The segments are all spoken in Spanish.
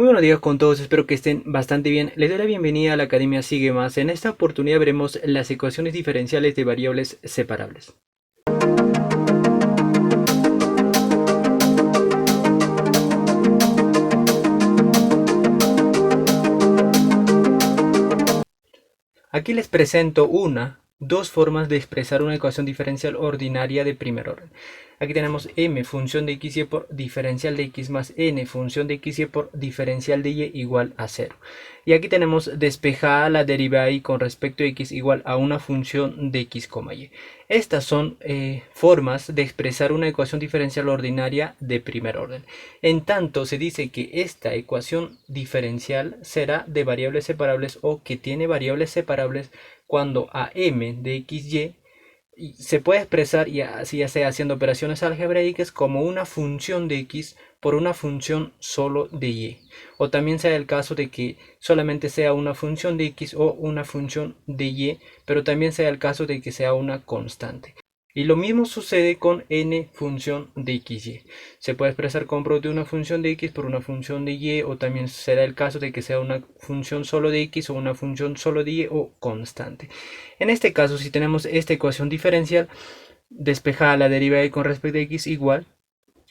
buenos días con todos, espero que estén bastante bien. Les doy la bienvenida a la Academia Sigue Más. En esta oportunidad veremos las ecuaciones diferenciales de variables separables. Aquí les presento dos formas de expresar una ecuación diferencial ordinaria de primer orden. Aquí tenemos m función de x y por diferencial de x más n función de x y por diferencial de y igual a 0. Y aquí tenemos despejada la derivada y con respecto a x igual a una función de x, y. Estas son formas de expresar una ecuación diferencial ordinaria de primer orden. En tanto, se dice que esta ecuación diferencial será de variables separables o que tiene variables separables cuando a m de xy se puede expresar, ya sea haciendo operaciones algebraicas, como una función de x por una función solo de y. O también sea el caso de que solamente sea una función de x o una función de y, pero también sea el caso de que sea una constante. Y lo mismo sucede con n función de xy. Se puede expresar como producto de una función de x por una función de y, o también será el caso de que sea una función solo de x o una función solo de y o constante. En este caso, si tenemos esta ecuación diferencial, despejada la derivada y con respecto a x igual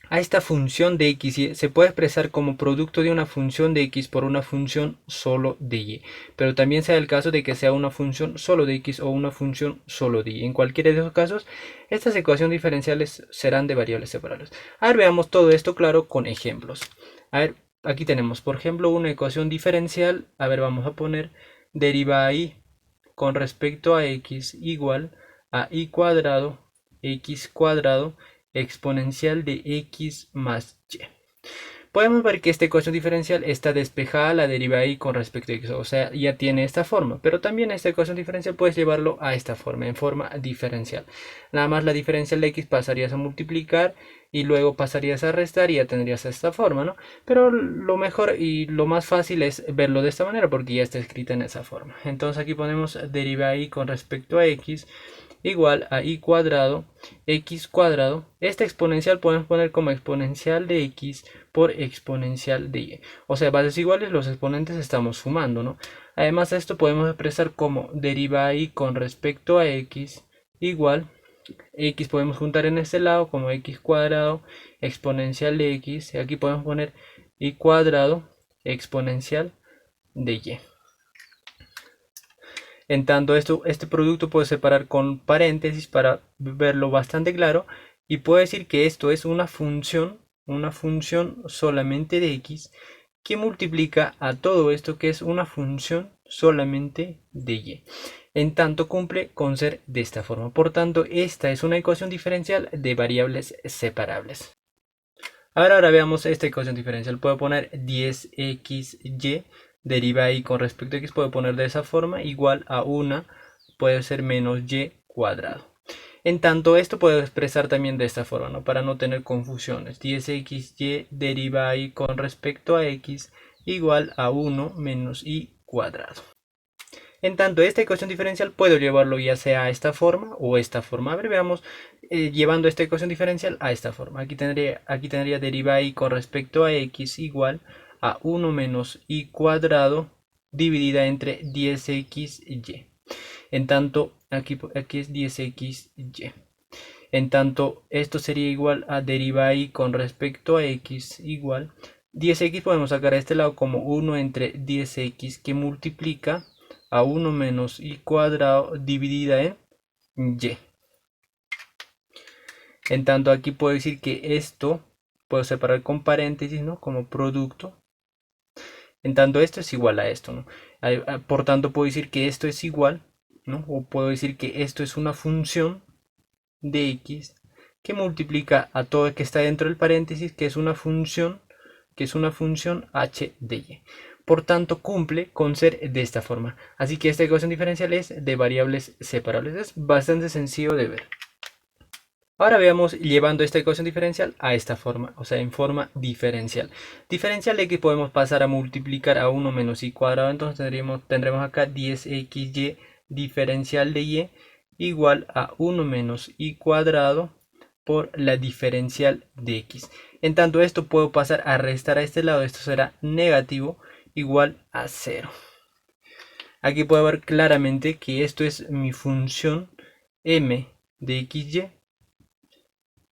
a esta función de x y se puede expresar como producto de una función de x por una función solo de y, pero también sea el caso de que sea una función solo de x o una función solo de y. En cualquiera de esos casos, estas ecuaciones diferenciales serán de variables separables. A ver, veamos todo esto claro con ejemplos. A ver, aquí tenemos, por ejemplo, una ecuación diferencial. A ver, vamos a poner derivada y con respecto a x igual a y cuadrado x cuadrado exponencial de x más y. Podemos ver que esta ecuación diferencial está despejada la derivada y con respecto a x, o sea, ya tiene esta forma, pero también esta ecuación diferencial puedes llevarlo a esta forma, en forma diferencial. Nada más la diferencial de x pasarías a multiplicar y luego pasarías a restar y ya tendrías esta forma, ¿no? Pero lo mejor y lo más fácil es verlo de esta manera porque ya está escrita en esa forma. Entonces aquí ponemos derivada y con respecto a x igual a y cuadrado x cuadrado. Esta exponencial podemos poner como exponencial de x por exponencial de y. O sea, bases iguales, los exponentes estamos sumando, ¿no? Además de esto podemos expresar como derivada y con respecto a x igual x podemos juntar en este lado como x cuadrado exponencial de x. Y aquí podemos poner y cuadrado exponencial de y. En tanto, este producto puede separar con paréntesis para verlo bastante claro. Y puedo decir que esto es una función solamente de x que multiplica a todo esto que es una función solamente de y. En tanto cumple con ser de esta forma. Por tanto, esta es una ecuación diferencial de variables separables. Ahora veamos esta ecuación diferencial. Puedo poner 10xy derivada y con respecto a x puedo poner de esa forma igual a 1 puede ser menos y cuadrado. En tanto, esto puedo expresar también de esta forma, ¿no? Para no tener confusiones. 10xy derivada y con respecto a x igual a 1 menos y cuadrado. En tanto, esta ecuación diferencial puedo llevarlo ya sea a esta forma o esta forma. A ver, veamos, llevando esta ecuación diferencial a esta forma. Aquí tendría derivada y con respecto a x igual a 1 menos y cuadrado dividida entre 10xy. En tanto, aquí es 10xy. En tanto, esto sería igual a derivada y con respecto a x igual 10x podemos sacar a este lado como 1 entre 10x que multiplica a 1 menos y cuadrado dividida en y. En tanto, aquí puedo decir que esto puedo separar con paréntesis, ¿no? Como producto. En tanto, esto es igual a esto, ¿no? Por tanto, puedo decir que esto es igual, ¿no? O puedo decir que esto es una función de x que multiplica a todo el que está dentro del paréntesis, que es una función h de y. Por tanto, cumple con ser de esta forma. Así que esta ecuación diferencial es de variables separables. Es bastante sencillo de ver. Ahora veamos llevando esta ecuación diferencial a esta forma, o sea, en forma diferencial. Diferencial de x podemos pasar a multiplicar a 1 menos y cuadrado, entonces tendremos acá 10xy diferencial de y igual a 1 menos y cuadrado por la diferencial de x. En tanto esto puedo pasar a restar a este lado, esto será negativo igual a 0. Aquí puedo ver claramente que esto es mi función m de xy,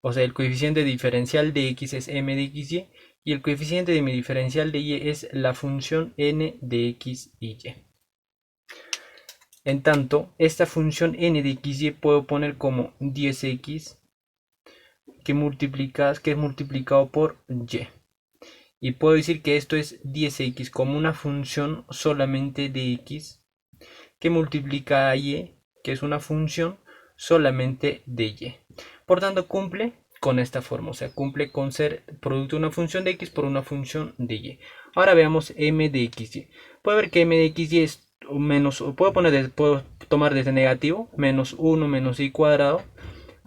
o sea, el coeficiente diferencial de x es m de xy y el coeficiente de mi diferencial de y es la función n de x y y. En tanto, esta función n de xy puedo poner como 10x que es multiplicado por y. Y puedo decir que esto es 10x como una función solamente de x que multiplica a y, que es una función solamente de y. Por tanto, cumple con esta forma, o sea, cumple con ser producto de una función de x por una función de y. Ahora veamos m de xy. Puedo ver que m de xy es menos, puedo tomar desde negativo, menos 1 menos y cuadrado.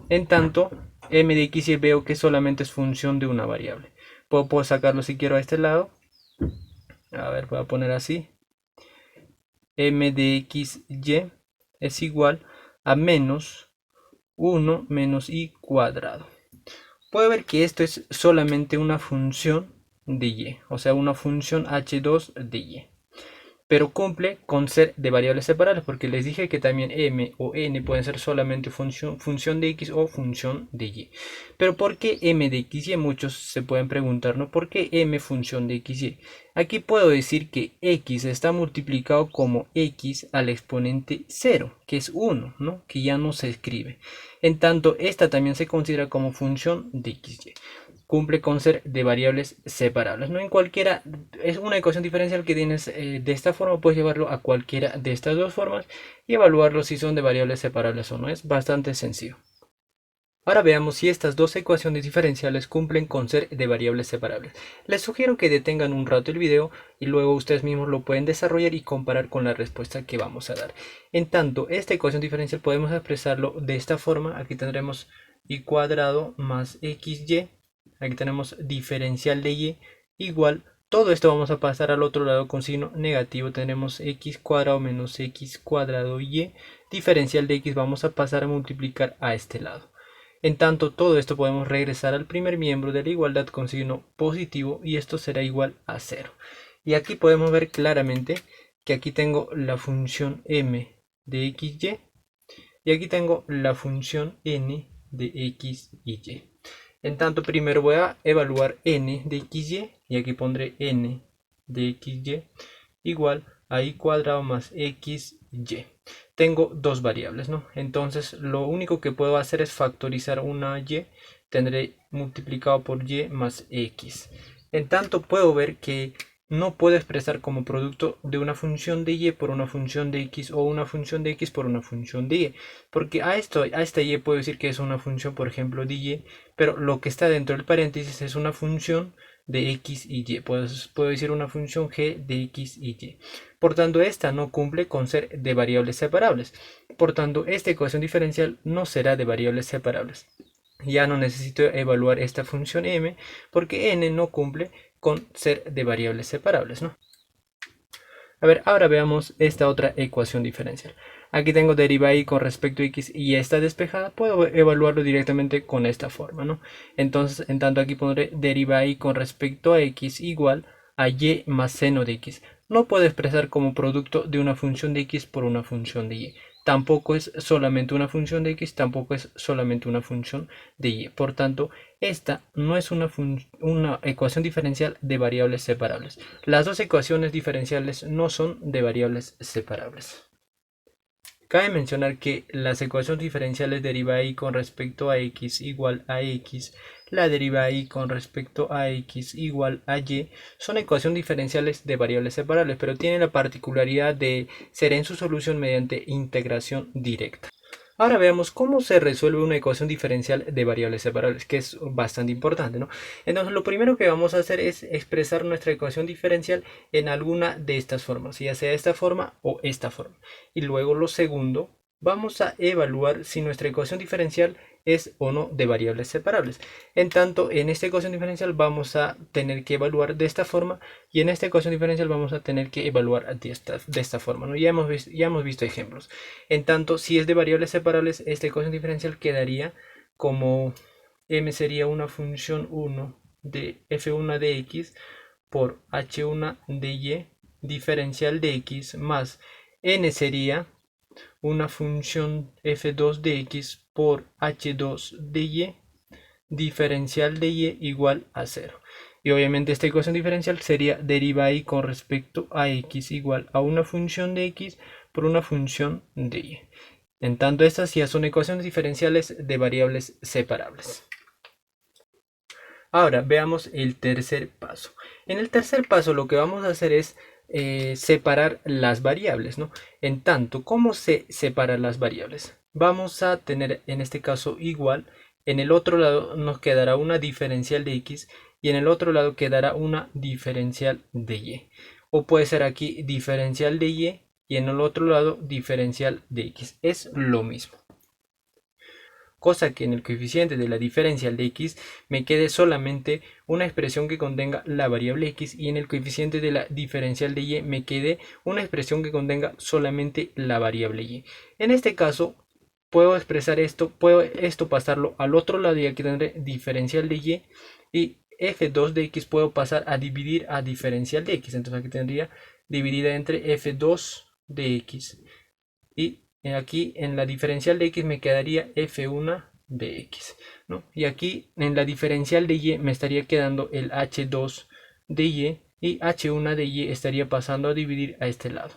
En tanto, m de xy veo que solamente es función de una variable. Puedo sacarlo si quiero a este lado. A ver, voy a poner así. M de xy es igual a menos 1 menos y cuadrado. Puedo ver que esto es solamente una función de y, o sea, una función h2 de y. Pero cumple con ser de variables separables, porque les dije que también m o n pueden ser solamente función de x o función de y. Pero ¿por qué m de x y? Muchos se pueden preguntar, ¿no? ¿Por qué m función de x y? Aquí puedo decir que x está multiplicado como x al exponente 0, que es 1, ¿no? Que ya no se escribe. En tanto, esta también se considera como función de x y. Cumple con ser de variables separables. No en cualquiera, es una ecuación diferencial que tienes de esta forma, puedes llevarlo a cualquiera de estas dos formas y evaluarlo si son de variables separables o no. Es bastante sencillo. Ahora veamos si estas dos ecuaciones diferenciales cumplen con ser de variables separables. Les sugiero que detengan un rato el video y luego ustedes mismos lo pueden desarrollar y comparar con la respuesta que vamos a dar. En tanto, esta ecuación diferencial podemos expresarlo de esta forma. Aquí tendremos y cuadrado más xy. Aquí tenemos diferencial de y igual. Todo esto vamos a pasar al otro lado con signo negativo. Tenemos x cuadrado menos x cuadrado y. Diferencial de x vamos a pasar a multiplicar a este lado. En tanto, todo esto podemos regresar al primer miembro de la igualdad con signo positivo y esto será igual a 0. Y aquí podemos ver claramente que aquí tengo la función m de xy y aquí tengo la función n de x y y. En tanto, primero voy a evaluar n de xy y aquí pondré n de xy igual a y cuadrado más xy. Tengo dos variables, ¿no? Entonces lo único que puedo hacer es factorizar una y, tendré multiplicado por y más x. En tanto puedo ver que no puedo expresar como producto de una función de y por una función de x o una función de x por una función de y, porque a esta y puedo decir que es una función, por ejemplo, de y, pero lo que está dentro del paréntesis es una función de x y y. Puedo decir una función g de x y y. Por tanto, esta no cumple con ser de variables separables. Por tanto, esta ecuación diferencial no será de variables separables. Ya no necesito evaluar esta función m porque n no cumple con ser de variables separables, ¿no? A ver, ahora veamos esta otra ecuación diferencial. Aquí tengo deriva y con respecto a x y está despejada, puedo evaluarlo directamente con esta forma, ¿no? Entonces, en tanto aquí pondré deriva y con respecto a x igual a y más seno de x. No puedo expresar como producto de una función de x por una función de y. Tampoco es solamente una función de x, tampoco es solamente una función de y. Por tanto, esta no es una ecuación diferencial de variables separables. Las dos ecuaciones diferenciales no son de variables separables. Cabe mencionar que las ecuaciones diferenciales deriva y con respecto a x igual a x, la deriva y con respecto a x igual a y, son ecuaciones diferenciales de variables separables, pero tienen la particularidad de ser en su solución mediante integración directa. Ahora veamos cómo se resuelve una ecuación diferencial de variables separables, que es bastante importante, ¿no? Entonces, lo primero que vamos a hacer es expresar nuestra ecuación diferencial en alguna de estas formas, ya sea esta forma o esta forma. Y luego lo segundo, vamos a evaluar si nuestra ecuación diferencial es o no de variables separables. En tanto, en esta ecuación diferencial vamos a tener que evaluar de esta forma y en esta ecuación diferencial vamos a tener que evaluar de esta forma, ¿no? Ya hemos visto ejemplos. En tanto, si es de variables separables, esta ecuación diferencial quedaría como m sería una función 1 de f1 de x por h1 de y diferencial de x más n sería una función f2 de x por h2 de y diferencial de y igual a 0. Y obviamente esta ecuación diferencial sería deriva y con respecto a x igual a una función de x por una función de y. En tanto, estas ya son ecuaciones diferenciales de variables separables. Ahora veamos el tercer paso. En el tercer paso lo que vamos a hacer es separar las variables, ¿no? En tanto, ¿cómo se separan las variables? Vamos a tener en este caso igual, en el otro lado nos quedará una diferencial de x y en el otro lado quedará una diferencial de y. O puede ser aquí diferencial de y en el otro lado diferencial de x. Es lo mismo. Cosa que en el coeficiente de la diferencial de x me quede solamente una expresión que contenga la variable x y en el coeficiente de la diferencial de y me quede una expresión que contenga solamente la variable y. En este caso puedo expresar esto, puedo esto pasarlo al otro lado y aquí tendré diferencial de y f2 de x puedo pasar a dividir a diferencial de x. Entonces aquí tendría dividida entre f2 de x y aquí en la diferencial de x me quedaría f1 de x, ¿no? Y aquí en la diferencial de y me estaría quedando el h2 de y h1 de y estaría pasando a dividir a este lado.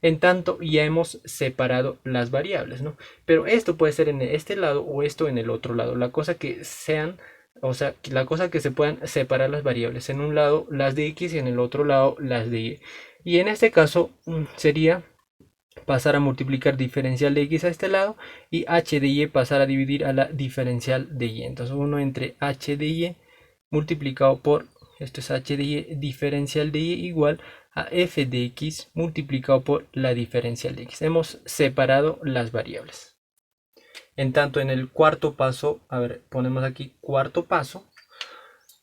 En tanto, ya hemos separado las variables, ¿no? Pero esto puede ser en este lado o esto en el otro lado. La cosa que sean, o sea, la cosa que se puedan separar las variables. En un lado las de x y en el otro lado las de y. Y en este caso sería pasar a multiplicar diferencial de x a este lado y h de y pasar a dividir a la diferencial de y. Entonces 1 entre h de y multiplicado por, esto es h de y diferencial de y igual a f de x multiplicado por la diferencial de x. Hemos separado las variables. En tanto, en el cuarto paso, a ver, ponemos aquí cuarto paso.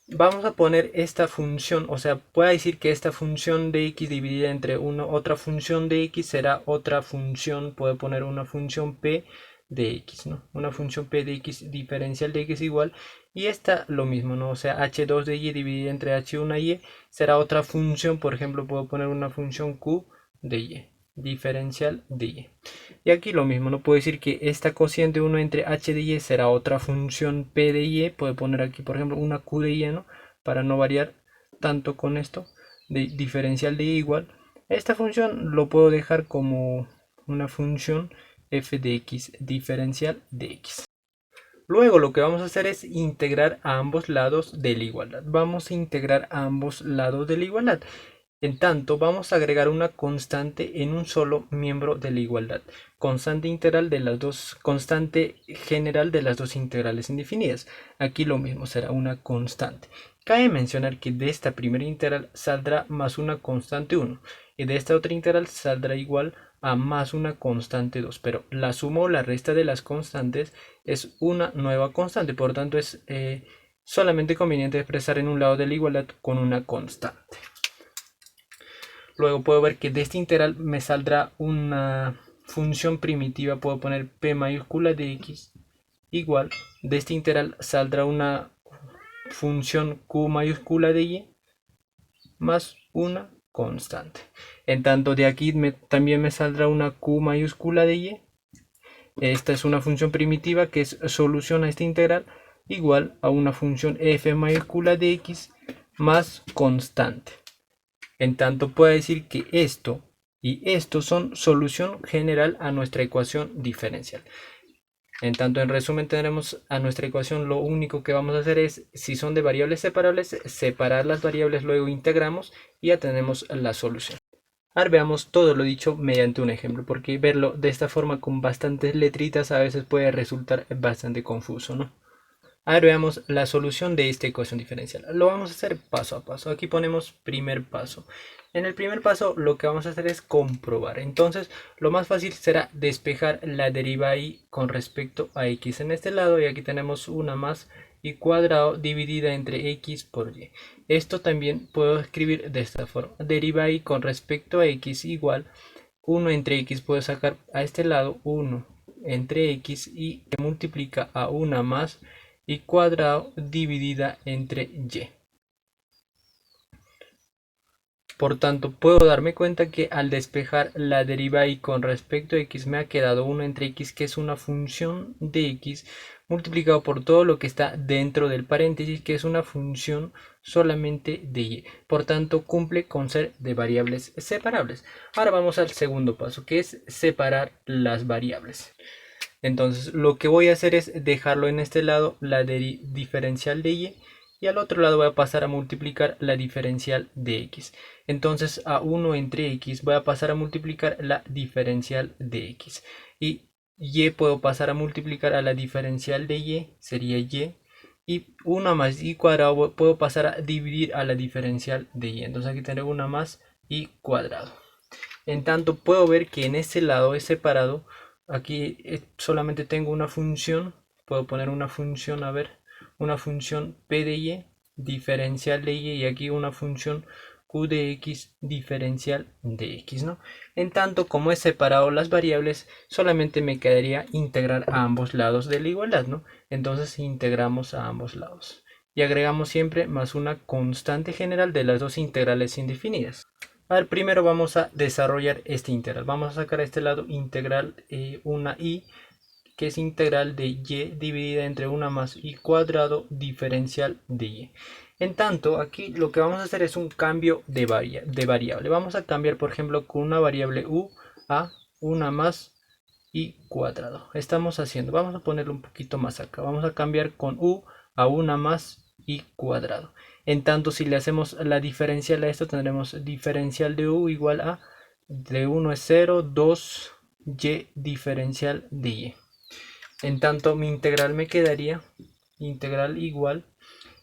Vamos a poner esta función, o sea, puede decir que esta función de x dividida entre otra función de x será otra función, puede poner una función p de x, ¿no? Una función p de x diferencial de x igual, y esta lo mismo, ¿no? O sea, h2 de y dividida entre h1 y será otra función, por ejemplo, puedo poner una función q de y, diferencial de y. Y aquí lo mismo, no puedo decir que esta cociente 1 entre h de y será otra función p de y, puedo poner aquí por ejemplo una q de y, ¿no? Para no variar tanto con esto, de diferencial de y igual. Esta función lo puedo dejar como una función f de x diferencial de x. Luego lo que vamos a hacer es integrar a ambos lados de la igualdad. Vamos a integrar a ambos lados de la igualdad. En tanto, vamos a agregar una constante en un solo miembro de la igualdad. Constante integral de las dos, constante general de las dos integrales indefinidas. Aquí lo mismo será una constante. Cabe mencionar que de esta primera integral saldrá más una constante 1 y de esta otra integral saldrá igual a más una constante 2, pero la suma o la resta de las constantes es una nueva constante, por tanto es solamente conveniente expresar en un lado de la igualdad con una constante. Luego puedo ver que de este integral me saldrá una función primitiva, puedo poner p mayúscula de x igual, de este integral saldrá una función q mayúscula de y más una constante. En tanto de aquí también me saldrá una q mayúscula de y. Esta es una función primitiva que es solución a esta integral igual a una función f mayúscula de x más constante. En tanto puedo decir que esto y esto son solución general a nuestra ecuación diferencial. En tanto, en resumen, tendremos a nuestra ecuación, lo único que vamos a hacer es, si son de variables separables, separar las variables, luego integramos y ya tenemos la solución. Ahora veamos todo lo dicho mediante un ejemplo, porque verlo de esta forma con bastantes letritas a veces puede resultar bastante confuso, ¿no? Ahora veamos la solución de esta ecuación diferencial. Lo vamos a hacer paso a paso. Aquí ponemos primer paso. En el primer paso lo que vamos a hacer es comprobar. Entonces lo más fácil será despejar la deriva y con respecto a x en este lado. Y aquí tenemos una más y cuadrado dividida entre x por y. Esto también puedo escribir de esta forma. Deriva y con respecto a x igual 1 entre x. Puedo sacar a este lado 1 entre x y que multiplica a una más y cuadrado dividida entre y. Por tanto, puedo darme cuenta que al despejar la deriva y con respecto a x me ha quedado 1 entre x, que es una función de x multiplicado por todo lo que está dentro del paréntesis, que es una función solamente de y. Por tanto, cumple con ser de variables separables. Ahora vamos al segundo paso, que es separar las variables. Entonces, lo que voy a hacer es dejarlo en este lado la diferencial de y al otro lado voy a pasar a multiplicar la diferencial de x. Entonces a 1 entre x voy a pasar a multiplicar la diferencial de x. Y puedo pasar a multiplicar a la diferencial de y, sería y. Y 1 más y cuadrado puedo pasar a dividir a la diferencial de y. Entonces aquí tendré 1 más y cuadrado. En tanto puedo ver que en este lado es separado. Aquí solamente tengo una función. Puedo poner una función, a ver, una función p de y, diferencial de y aquí una función q de x, diferencial de x, ¿no? En tanto, como he separado las variables, solamente me quedaría integrar a ambos lados de la igualdad, ¿no? Entonces integramos a ambos lados. Y agregamos siempre más una constante general de las dos integrales indefinidas. A ver, primero vamos a desarrollar este integral. Vamos a sacar a este lado integral una y, que es integral de y dividida entre 1 más y cuadrado diferencial de y. En tanto, aquí lo que vamos a hacer es un cambio de variable. Vamos a cambiar, por ejemplo, con una variable u a 1 más y cuadrado. Estamos haciendo, vamos a ponerlo un poquito más acá. Vamos a cambiar con u a 1 más y cuadrado. En tanto, si le hacemos la diferencial a esto, tendremos diferencial de u igual a, de 1 es 0, 2 y diferencial de y. En tanto, mi integral me quedaría integral igual,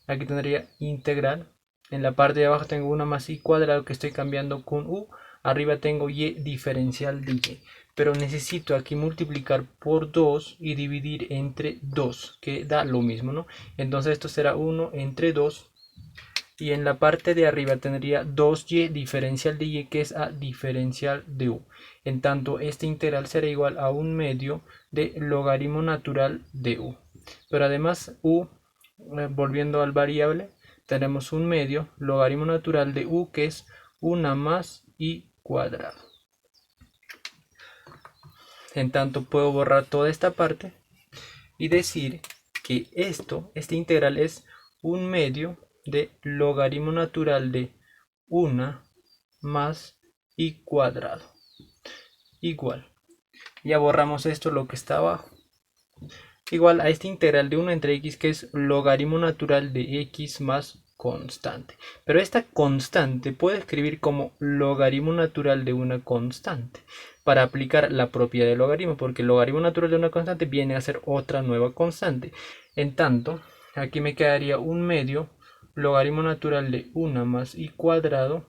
aquí tendría integral, en la parte de abajo tengo 1 más y cuadrado que estoy cambiando con u, arriba tengo y diferencial de y, pero necesito aquí multiplicar por 2 y dividir entre 2, que da lo mismo, ¿no? Entonces esto será 1 entre 2, y en la parte de arriba tendría 2y diferencial de y, que es a diferencial de u. En tanto, este integral será igual a 1 medio de logaritmo natural de u. Pero además u, volviendo al variable, tenemos 1 medio logaritmo natural de u, que es 1 más y cuadrado. En tanto, puedo borrar toda esta parte y decir que este integral es 1 medio de logaritmo natural de 1 más y cuadrado igual. Ya borramos esto, lo que está abajo, igual a este integral de 1 entre x, que es logaritmo natural de x más constante. Pero esta constante puedo escribir como logaritmo natural de una constante para aplicar la propiedad del logaritmo, porque el logaritmo natural de una constante viene a ser otra nueva constante. En tanto, aquí me quedaría 1 medio logaritmo natural de 1 más y cuadrado,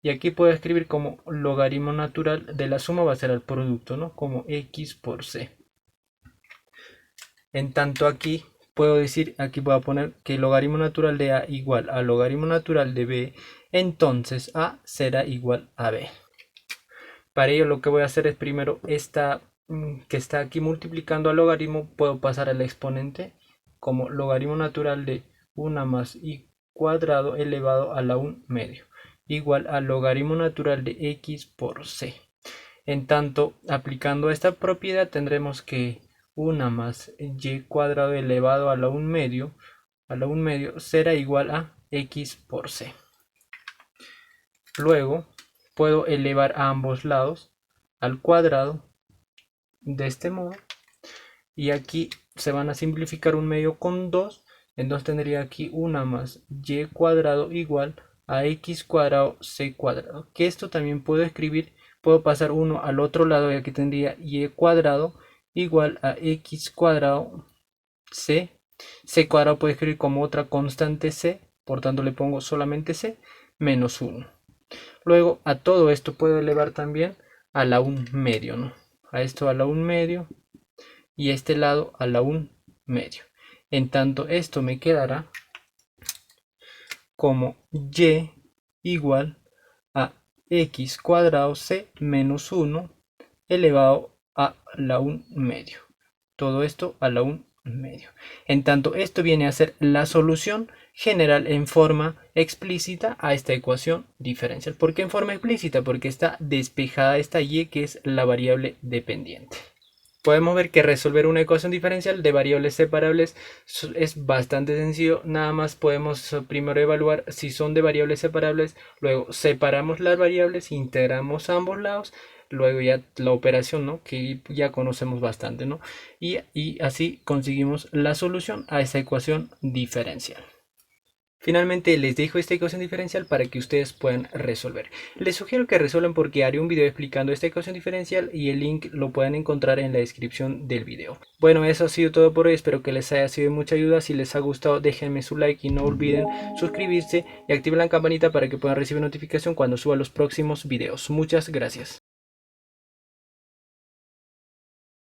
y aquí puedo escribir como logaritmo natural de la suma, va a ser el producto, ¿no? Como x por c. En tanto, aquí puedo decir, aquí voy a poner que el logaritmo natural de a igual a logaritmo natural de b, entonces a será igual a b. Para ello lo que voy a hacer es primero esta que está aquí multiplicando al logaritmo, puedo pasar al exponente como logaritmo natural de 1 más y cuadrado elevado a la 1 medio, igual al logaritmo natural de x por c. En tanto, aplicando esta propiedad tendremos que 1 más y cuadrado elevado a la 1 medio, será igual a x por c. Luego puedo elevar a ambos lados al cuadrado de este modo, y aquí se van a simplificar 1 medio con 2, entonces tendría aquí 1 más y cuadrado igual a x cuadrado c cuadrado, que esto también puedo escribir, puedo pasar 1 al otro lado y aquí tendría y cuadrado igual a x cuadrado c. C cuadrado puedo escribir como otra constante c, por tanto le pongo solamente c menos 1. Luego a todo esto puedo elevar también a la 1 medio, ¿no? A esto a la 1 medio y este lado a la 1 medio. En tanto, esto me quedará como y igual a x cuadrado c menos 1 elevado a la 1 medio. Todo esto a la 1 medio. En tanto, esto viene a ser la solución general en forma explícita a esta ecuación diferencial. ¿Por qué en forma explícita? Porque está despejada esta y, que es la variable dependiente. Podemos ver que resolver una ecuación diferencial de variables separables es bastante sencillo. Nada más podemos primero evaluar si son de variables separables, luego separamos las variables, integramos ambos lados, luego ya la operación, ¿no?, que ya conocemos bastante, ¿no? Y así conseguimos la solución a esa ecuación diferencial. Finalmente les dejo esta ecuación diferencial para que ustedes puedan resolver. Les sugiero que resuelvan porque haré un video explicando esta ecuación diferencial y el link lo pueden encontrar en la descripción del video. Bueno, eso ha sido todo por hoy, espero que les haya sido de mucha ayuda. Si les ha gustado, déjenme su like y no olviden suscribirse y activar la campanita para que puedan recibir notificación cuando suba los próximos videos. Muchas gracias.